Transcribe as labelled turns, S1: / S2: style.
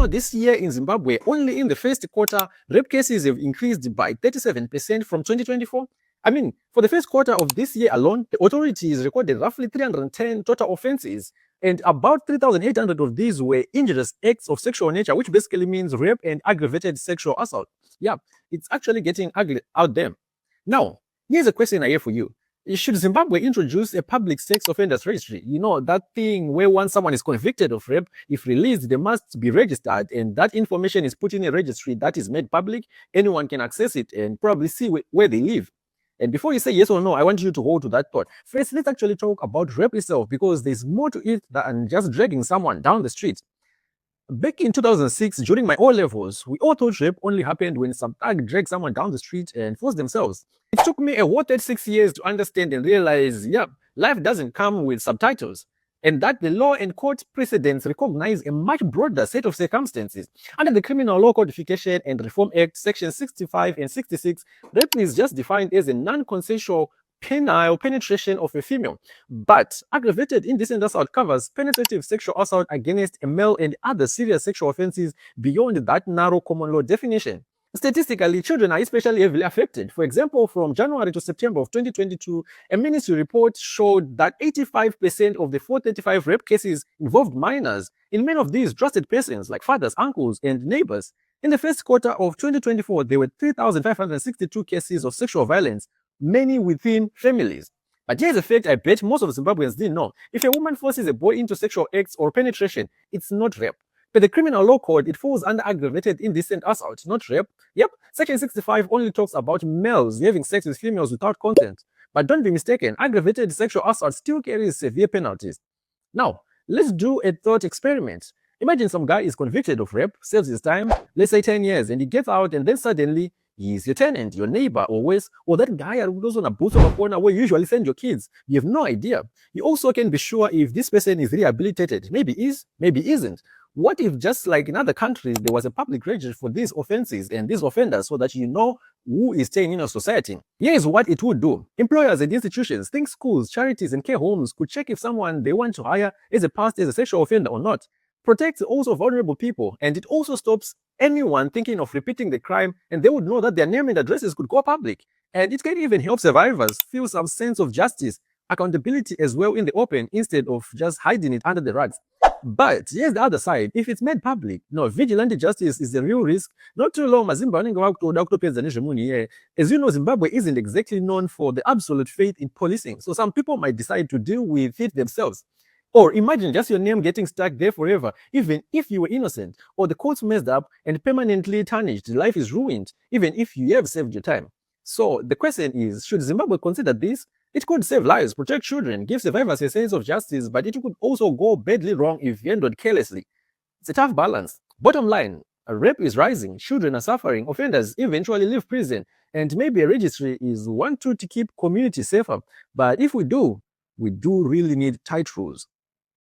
S1: this year in Zimbabwe, only in the first quarter, rape cases have increased by 37% from 2024. I mean, for the first quarter of this year alone, the authorities recorded roughly 310 total offenses, and about 3,800 of these were injurious acts of sexual nature, which basically means rape and aggravated sexual assault. Yeah, it's actually getting ugly out there. Now, here's a question I have for you. Should Zimbabwe introduce a public sex offenders registry? You know, that thing where once someone is convicted of rape, if released, they must be registered, and that information is put in a registry that is made public. Anyone can access it and probably see where they live. And before you say yes or no, I want you to hold to that thought. First, let's actually talk about rape itself, because there's more to it than just dragging someone down the street. Back in 2006, during my O-levels, we all thought rape only happened when some thug dragged someone down the street and forced themselves. It took me a whole 36 years to understand and realize, yeah, life doesn't come with subtitles, and that the law and court precedents recognize a much broader set of circumstances. Under the Criminal Law Codification and Reform Act, Sections 65 and 66, rape is just defined as a non-consensual penile penetration of a female, but aggravated indecent assault covers penetrative sexual assault against a male and other serious sexual offenses beyond that narrow common law definition. Statistically, children are especially heavily affected. For example, from January to September of 2022, a ministry report showed that 85% of the 435 rape cases involved minors. In many of these, trusted persons like fathers, uncles, and neighbors. In the first quarter of 2024, there were 3,562 cases of sexual violence, many within families. But here's a fact I bet most of Zimbabweans didn't know. If a woman forces a boy into sexual acts or penetration, it's not rape. But the criminal law code, it falls under aggravated indecent assault, not rape. Yep, Section 65 only talks about males having sex with females without consent. But don't be mistaken, aggravated sexual assault still carries severe penalties. Now, let's do a thought experiment. Imagine some guy is convicted of rape, serves his time, let's say 10 years, and he gets out, and then suddenly he's your tenant, your neighbor, always, or that guy who goes on a booth of a corner where you usually send your kids. You have no idea. You also can be sure if this person is rehabilitated. Maybe is, maybe isn't. What if, just like in other countries, there was a public registry for these offenses and these offenders, so that you know who is staying in your society? Here is what it would do. Employers and institutions, think schools, charities, and care homes, could check if someone they want to hire is passed as a sexual offender or not. Protects also vulnerable people, and it also stops anyone thinking of repeating the crime, and they would know that their name and addresses could go public. And it can even help survivors feel some sense of justice, accountability as well in the open, instead of just hiding it under the rugs. But here's the other side. If it's made public, no, vigilante justice is the real risk. Not too long, as you know, Zimbabwe isn't exactly known for the absolute faith in policing, so some people might decide to deal with it themselves. Or imagine just your name getting stuck there forever, even if you were innocent, or the courts messed up and permanently tarnished, life is ruined, even if you have saved your time. So the question is, should Zimbabwe consider this? It could save lives, protect children, give survivors a sense of justice, but it could also go badly wrong if handled carelessly. It's a tough balance. Bottom line, rape is rising, children are suffering, offenders eventually leave prison, and maybe a registry is one tool to keep communities safer. But if we do really need tight rules.